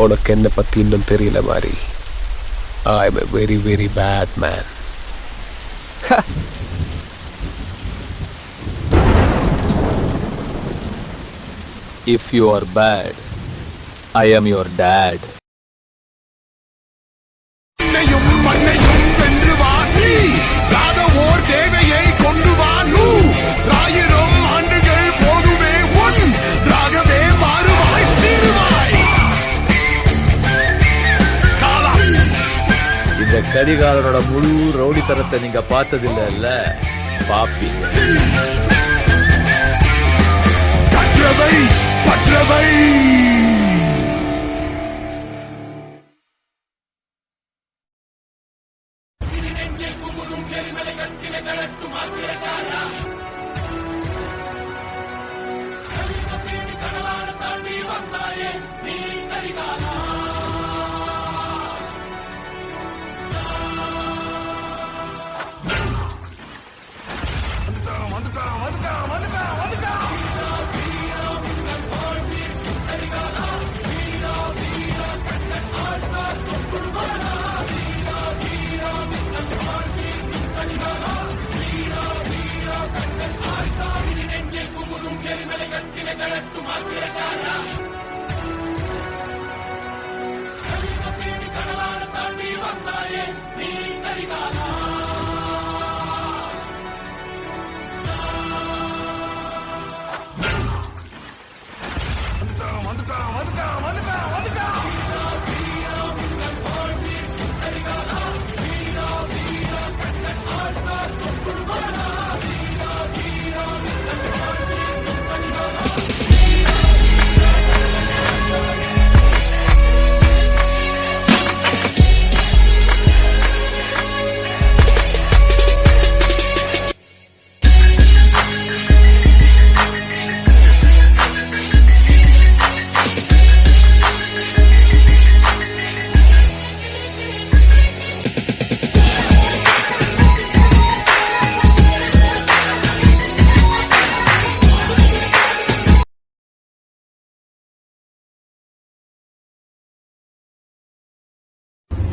உனக்கு என்ன பத்தி இன்னும் தெரியல மாதிரி. I am a very very bad man. If you are bad, I am your dad. இந்த கரிகாலனோட முழு ரவுடித்தனத்தை நீங்க பார்த்ததில்ல, பாப்பீங்க. பற்றவை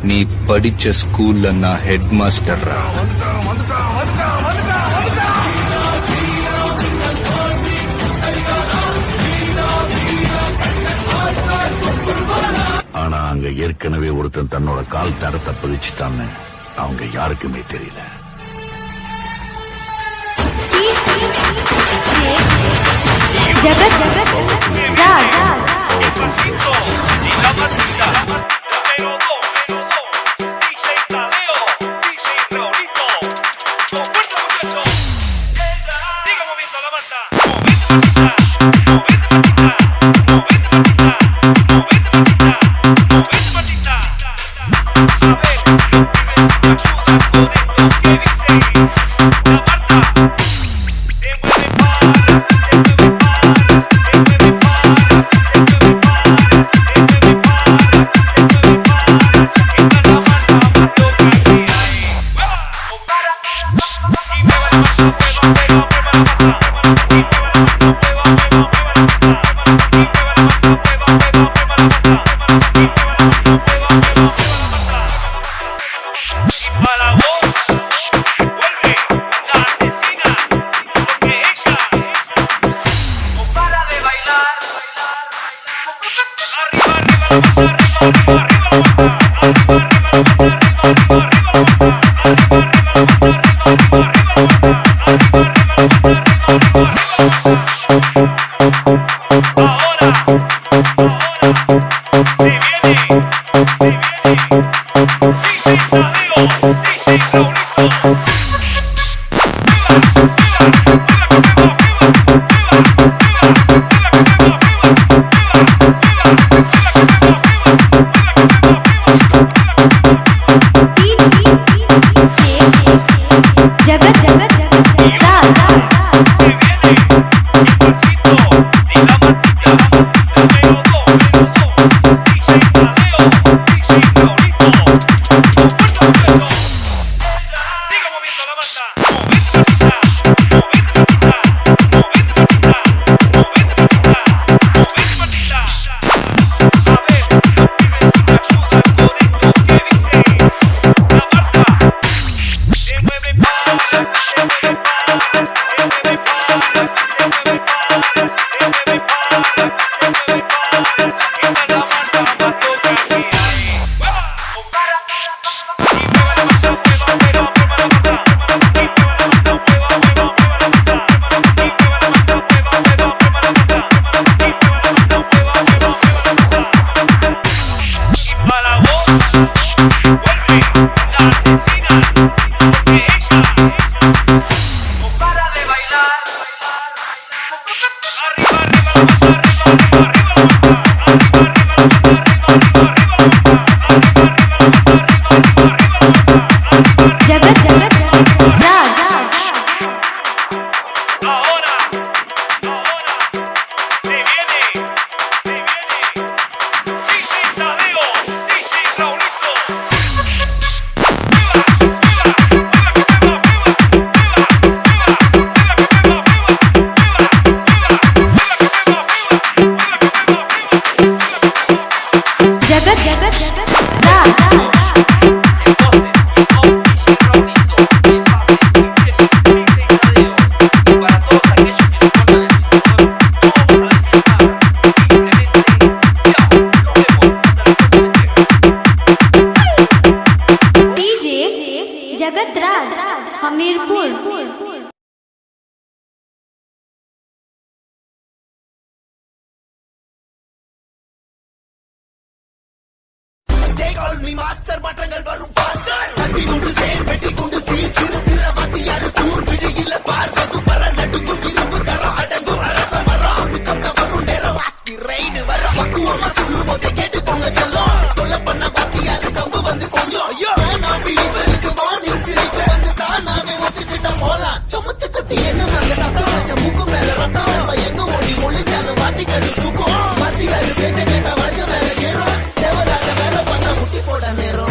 நீ படிச்ச ஸ்கூல்ல நான் ஹெட் மாஸ்டர். ஆனா அங்க ஏற்கனவே ஒருத்தன் தன்னோட கால் தரத்தை பதிச்சுட்டான்னு அவங்க யாருக்குமே தெரியல. ஜகத் ஜகத் जगत जगत राज जगत जगत राज जगत राज हमीरपुर। மாஸ்டர் மாற்றங்கள் வரும் கட்டி கொண்டு சேர் வெட்டி கொண்டு சீர் சிறுத்திர மத்தியாரு தூர் பிடியில பார்ப்பது பர நடுக்கும் இரும்பு தரம் அடங்கும் அரச மரம் ஒழுக்கம் வரும் நேரம் வாக்கி ரெயின் வர பக்குவமா சொல்லும் போதை கேட்டுக்கோங்க செல்லும் கொல்ல பண்ண பாத்தியாரு கம்பு வந்து கொஞ்சம் ஐயோ நான் பிடிப்பதற்கு வானில் சிரிப்பு வந்து தானாவே ஒத்துக்கிட்ட போலாம் சொமுத்து குட்டி என்ன அந்த சத்தம் வச்ச மூக்கு மேல ரத்தம் நம்ம எங்க ஓடி ஒளிஞ்சாலும் வாத்திக்கணும் தூக்கும் மத்தியாரு பேச்ச கேட்ட வழி மேல ஏறும் தேவதாக வேலை பண்ண முட்டி போட நேரம்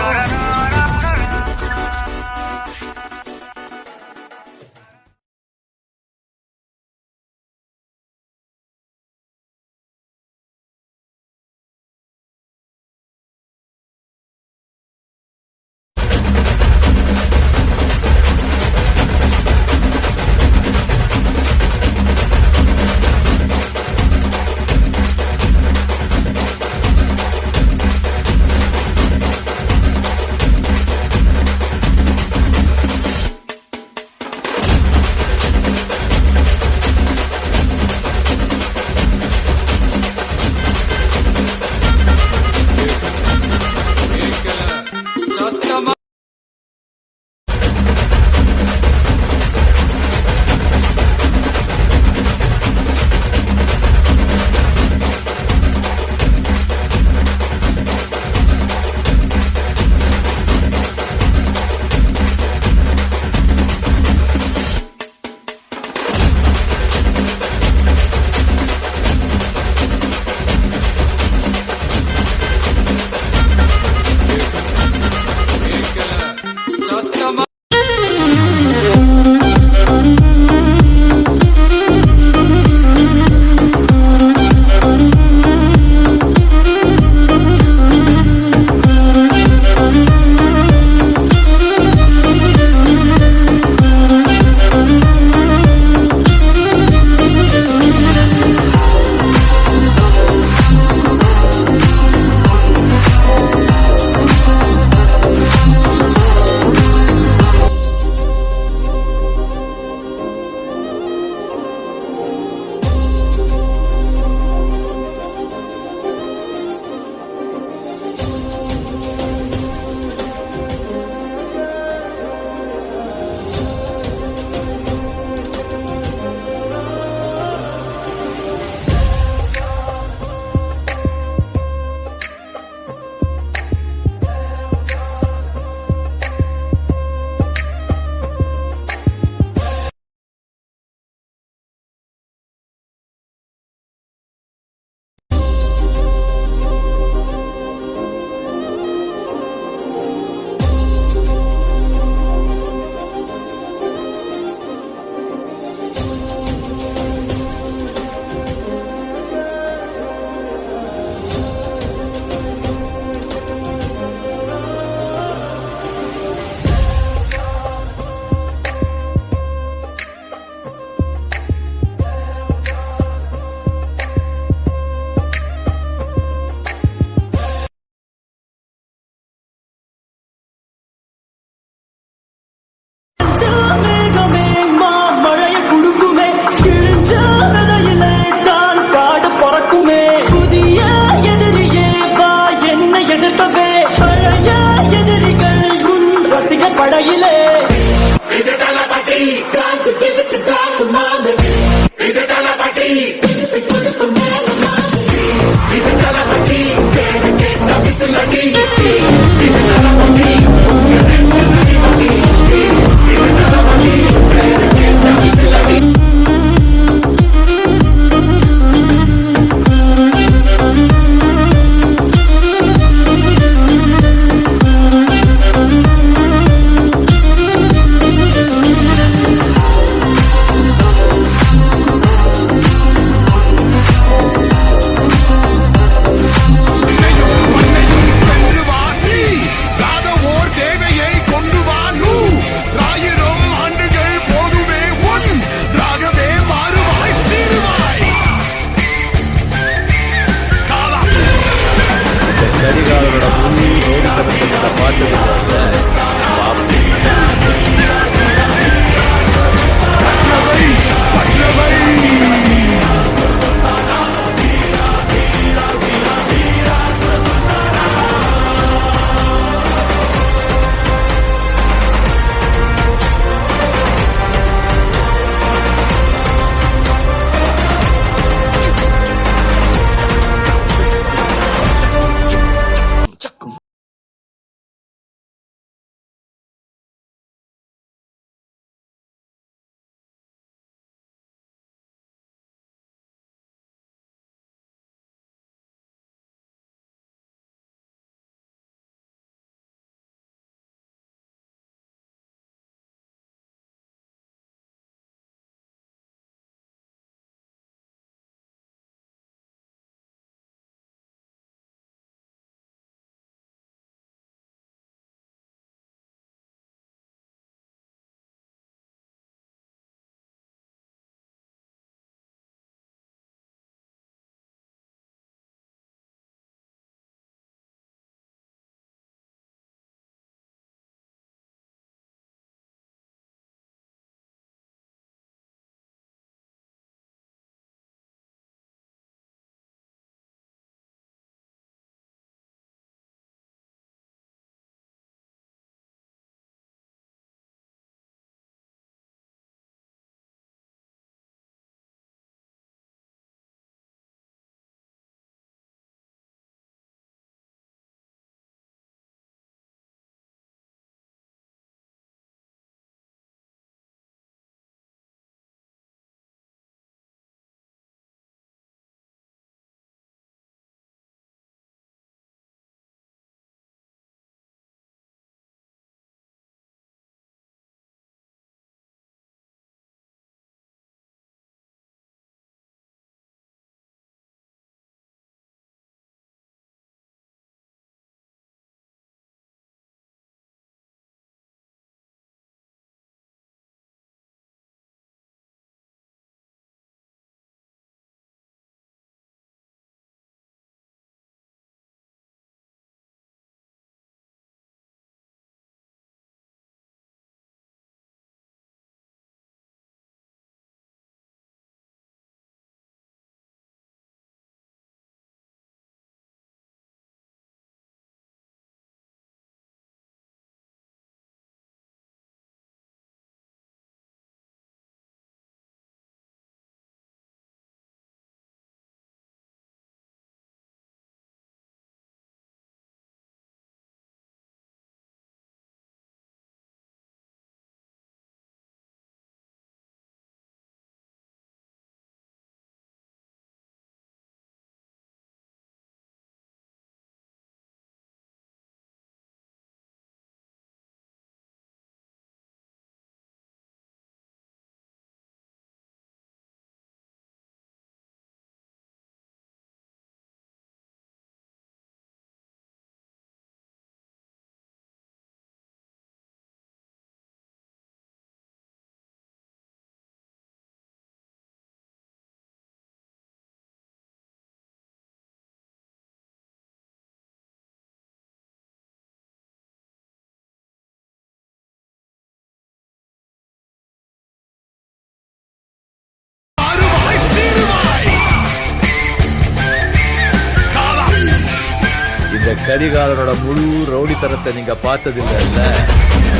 கரிகாலனோட முழு ரவுடித்தனத்தை நீங்க பார்த்ததில்ல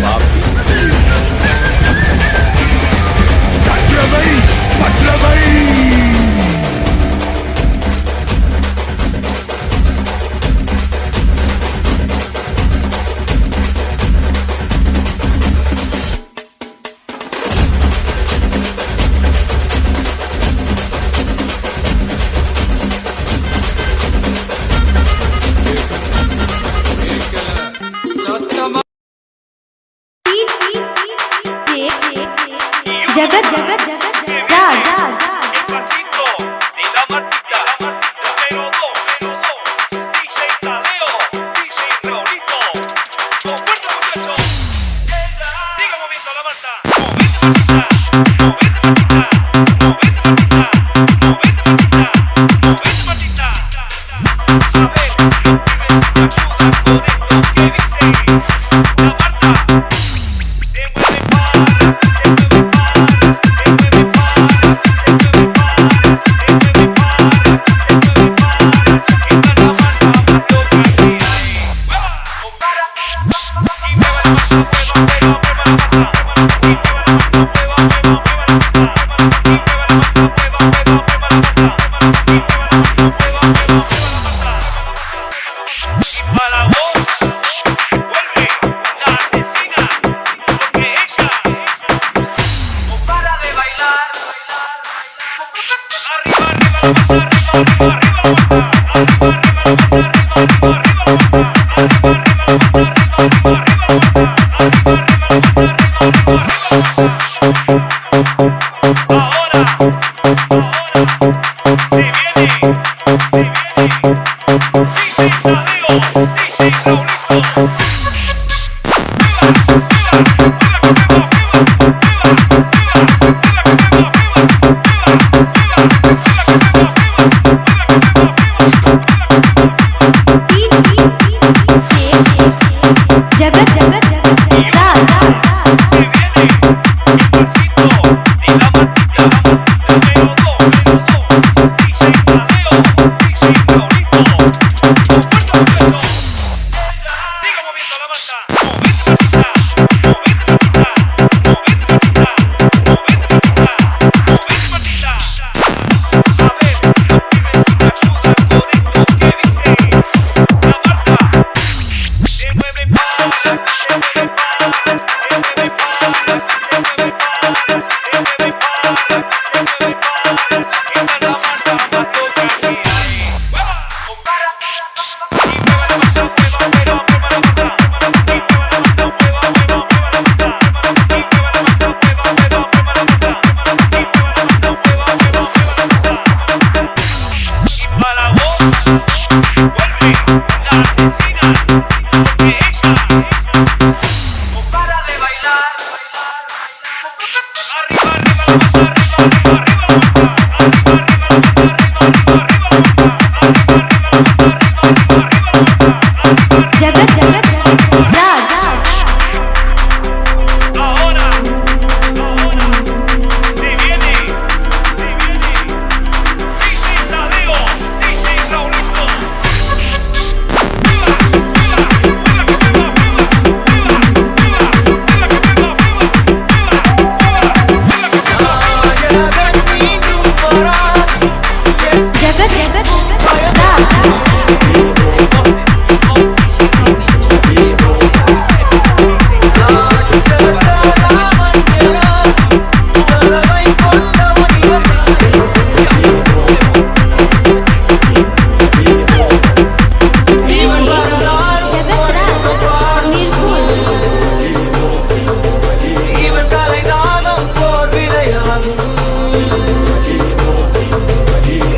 பாப்பி. जगत जगत राज जगत जगत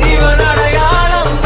இவன் அடையாளம்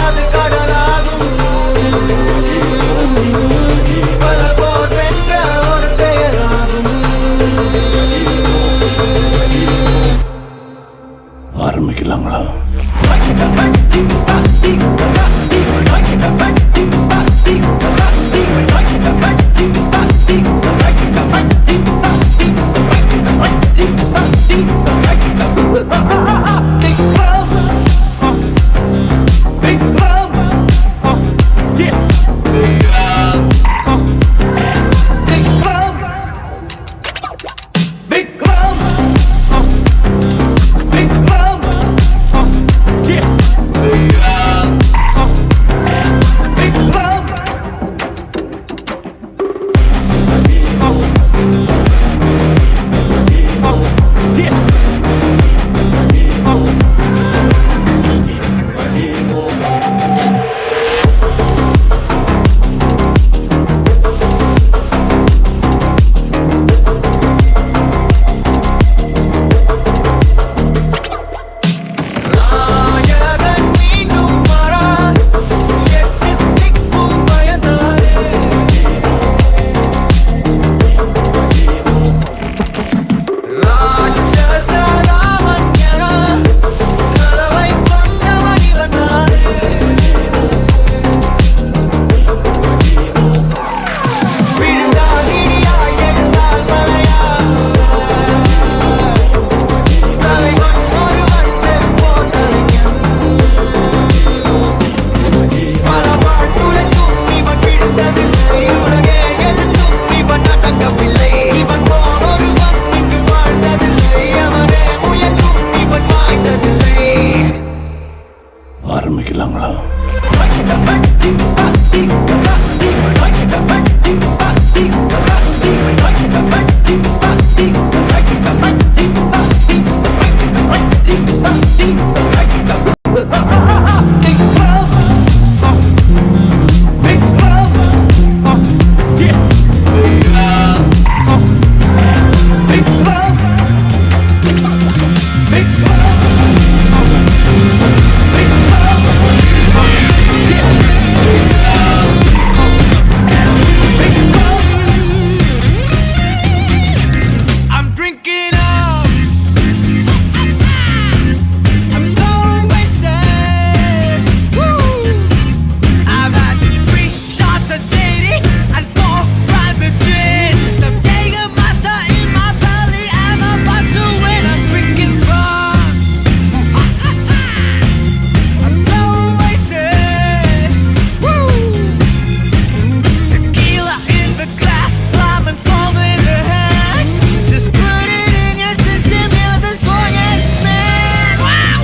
I'm drinking up. I'm so wasted. Woo. I've had 3 shots of JD and 4 grinds of gin. Some Jägermeister in my belly. I'm about to win. I'm drinking drunk. I'm so wasted. Woo. Tequila in the glass, lime and salt in the hand. Just put it in your system, you're the strongest man. Wow!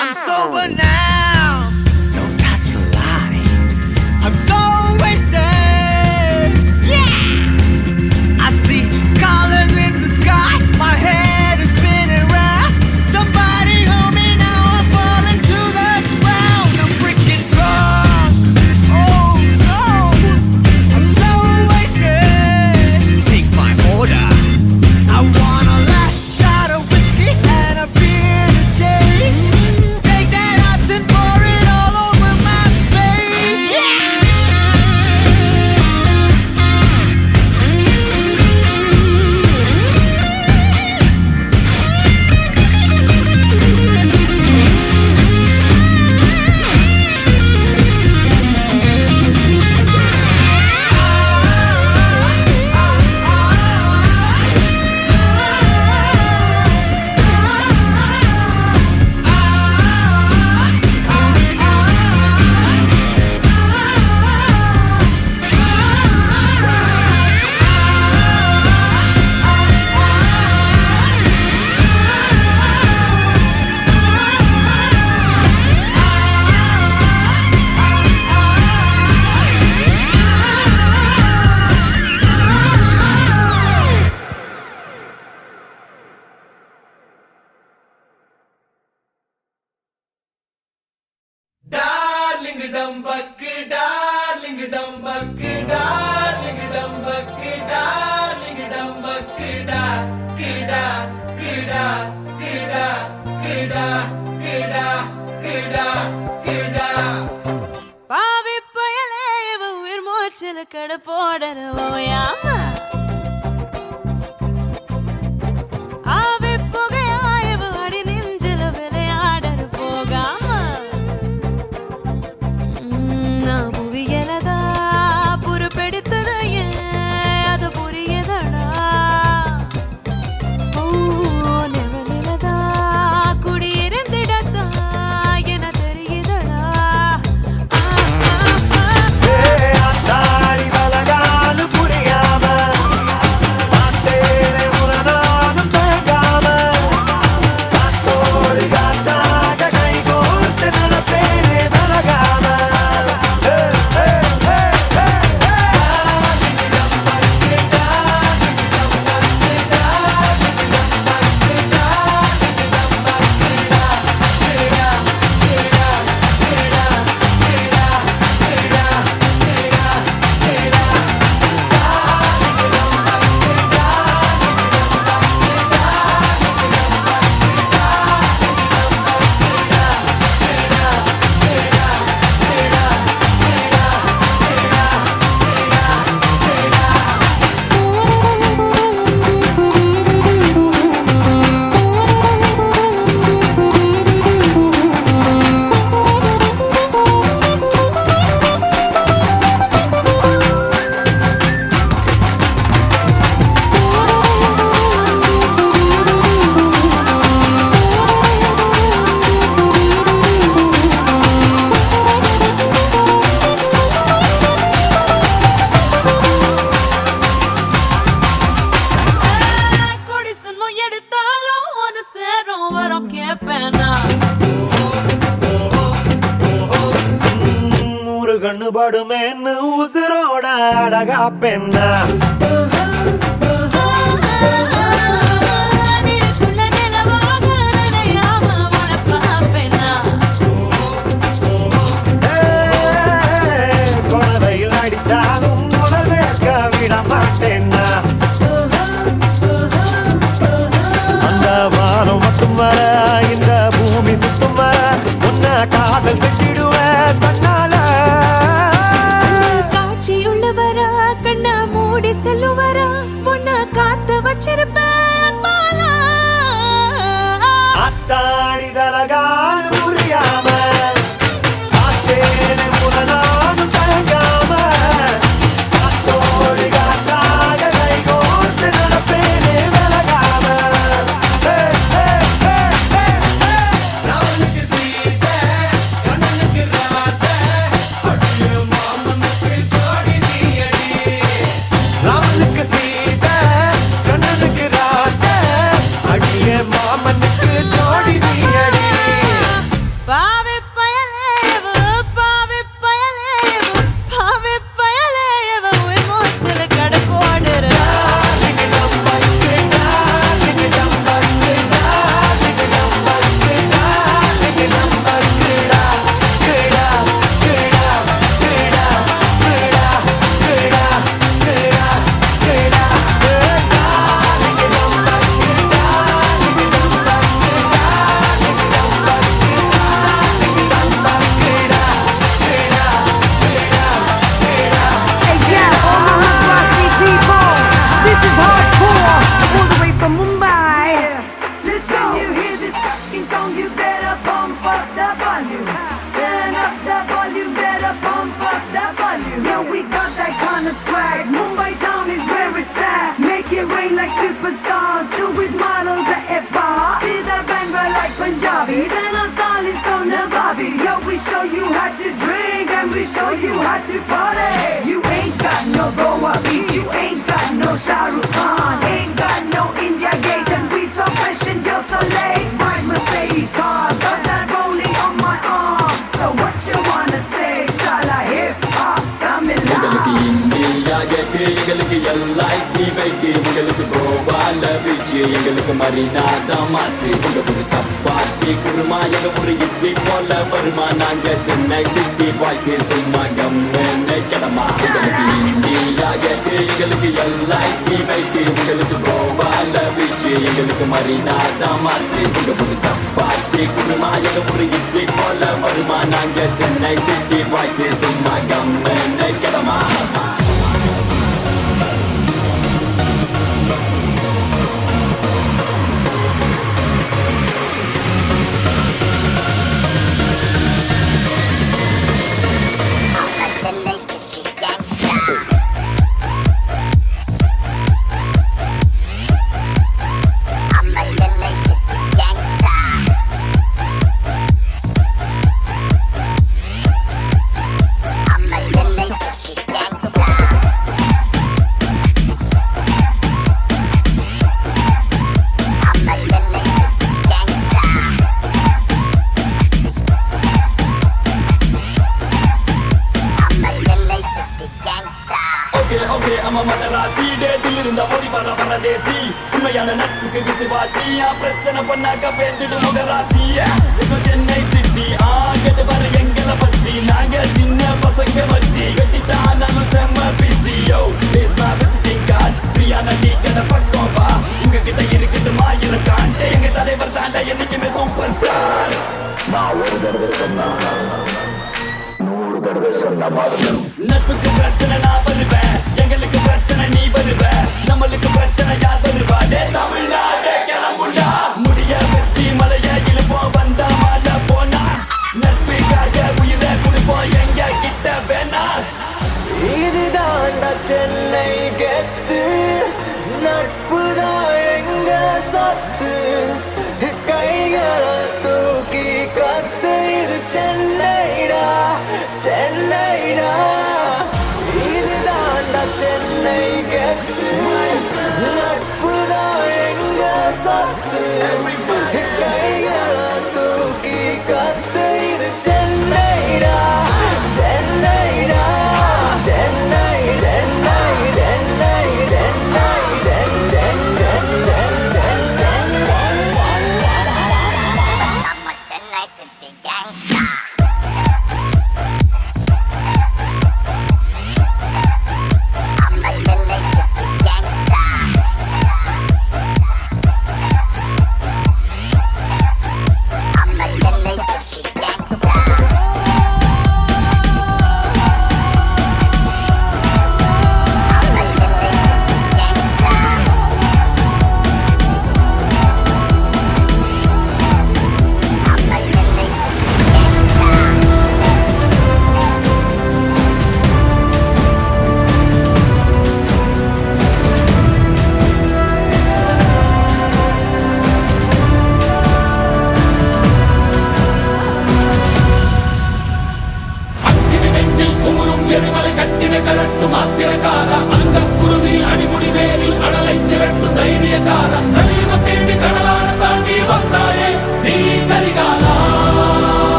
I'm sober now. No, that's a lie. I'm so wasted. Yeah. I see colors in the sky. My head is spinning round. Somebody hold me now. I'm falling to the ground. I'm freaking drunk. Oh no. I'm so wasted. Take my order. I want a last shot of whiskey and a beer to chase. Take that absinthe, pour it all over my face. Yeah! Darling dumbuck, darling dumbuck, darling dumbuck, darling dumbuck, da, kida, kida, kida, kida, kida, kida, kida. பாவி பயலே இவ உயிர் மூச்சில் கட போடற ஓயாம ஆவி புகையா இவ அடி நெஞ்சில விளையாடற போகாம நான் புவியலதா புறப்பெடுத்தது ஏன் அது புரியதடா ஓ நிழலிலதா குடியிருந்திடத்தா என தெரியுதடா அந்தாடி பலகாலு புரியாம படுமேன்னு உசுரோட அழகா பெண்ணா நினைக்குள்ள நிலவாக நினையாம வளர்ப்பா பெண்ணா. குழந்தையில் அடித்தாலும் முதல் வேர்க்க விட மாட்டேன்னா அந்த வானம் மட்டும் வர இந்த பூமி சுத்தும் வர உன்னை காதல் செஞ்சிடுவேன் தன்னால காட்சியுள்ளவரா கண்ணா மூடி செல்லுவரா உன்னை காத்து வச்சிருப்பேன் பாலா. அத்தாடி தலகால் புரியாம காத்தேனே முதலானும் தயங்காம காத்தோடு காத்தாக கைகோர்த்து நடப்பேனே விலகாம ராவனுக்கு சீதை கண்ணனுக்கு ராதை அடியே மாமனுக்கு ஜோடி நீயடி ராவனுக்கு சீதை கண்ணனுக்கு ராதை அடியே மாமனுக்கு ஜோடி நீயடி பாவி பயலேவு பாவி பயலேவு பாவி பயலேவு உன் மூச்சில கடை போடுற. Hey, yeah, all my Mumbai people, this is hardcore, all the way from Mumbai. Listen, you hear this fucking song, you better pump up the volume. Turn up the volume, better pump up the volume. Yeah, we got that kind of swag. Mumbai town is where it's at. Make it rain like superstars, chill with models at F-bar. See that banga like Punjabis, and our style is so nababi. Yo, we show you how to drink, and we show you how to party. You ain't got no Goa beach, you ain't got no Shah Rukh Khan, ain't got no India Gate, and we so fresh and you're so late. Ride Mercedes cars, got that rolling on my arm. So what you wanna say, Sala hip hop, come in உங்களுக்கு India கேட்டு எங்களுக்கு LIC wide உங்களுக்கு Gopala beach எங்களுக்கு மரினா தமாசு உங்க ஒரு சப்பாத்தி குருமா எங்க ஒரு இட்லி போல வருமா நாங்க சென்னை சிட்டி பாய்ஸ் சும்மா கம்மென்னு கிடமா உங்களுக்கு இந்தியா கேட்டு எங்களுக்கு எல்ஐசி வைட்டு உங்களுக்கு கோபால பீச்சு எங்களுக்கு மரினா தமாசு உங்க ஒரு சப்பாத்தி குருமா எங்க ஒரு இட்லி போல வருமா நாங்க சென்னை சிட்டி பாய்ஸ் சும்மா கம்மென்னு கிடமா நம்ம மதராசி டேட்டில் இருந்த ஓடி வர பரதேசி உண்மையான நட்புக்கு விசுவாசியா பிரச்சனை பண்ணாக்க பேர்ந்துட்டு முகராசி சென்னை சிட்டி கேட்டு வர எங்களை பத்தி நாங்க சின்ன பசங்க வச்சு கட்டித்தான் நம்ம செம்ம பிசியோ விசிட்டிங் கார்டு ஃப்ரீயான டீ கடை பக்கம் வா உங்ககிட்ட இருக்குது மாயிரம் காண்ட எங்க தலைவர் தாண்ட என்னைக்குமே சூப்பர் ஸ்டார் நான் ஒரு தடவை சொன்னா 100 தடவை சொன்ன மாதிரி நட்புக்கு பிரச்சனை நான் வருவேன் எங்களுக்கு பிரச்சனை நீ வருவ நம்மளுக்கு பிரச்சனை யார் வருவா தமிழ்நாடு கிளம்புண்டா முடிய வச்சு மலைய இழுப்போம் வந்தா மாட்ட போனா நட்புக்காக உயிரை கொடுப்போம் எங்க கிட்ட வேணா இதுதான்டா சென்னை கெத்து நட்புதான் எங்க சத்து கைகளை தூக்கி கத்து இது சென்னைடா சென்னைடா இதுதான்டா சென்னை கெத்து நட்புதான் எங்க சத்து கைகளை தூக்கி கத்து இது சென்னைடா சென்னைடா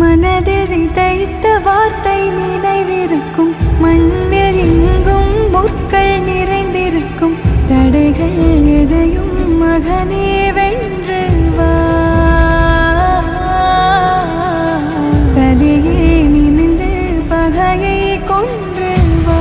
மனதில் விதைத்த வார்த்தை நினைவிருக்கும், மண்ணில் எங்கும் முற்கள் நிறைந்திருக்கும். தடைகள் எதையும் மகனே வென்று வா, தலையே நிமிர்ந்து பகையை கொன்று வா.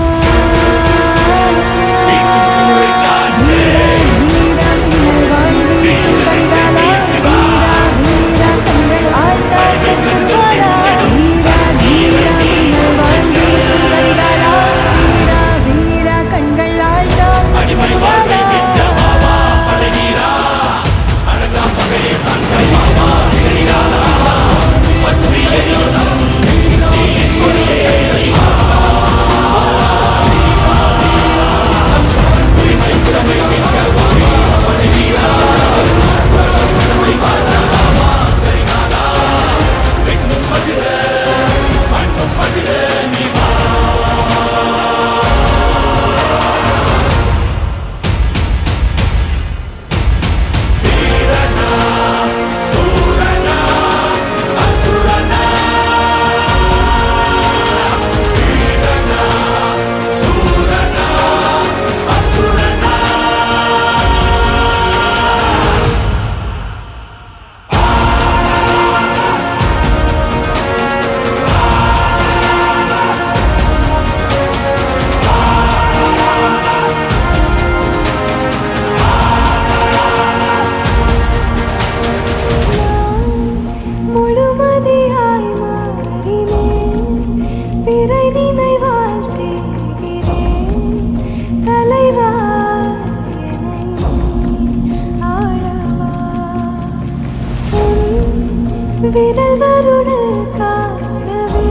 விரல் வருடல் காணவே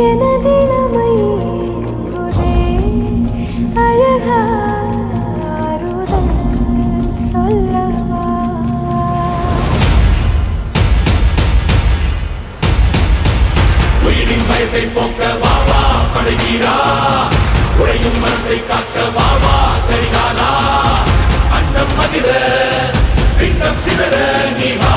எனதிளமை குதே அழகாருதல் சொல்லவா. பயத்தை போக்க வாவா பழகீரா உடையும் மனத்தை காக்க வாவா கரிகாலா அண்டம் மதிர பிண்டம் சிதற நீ வா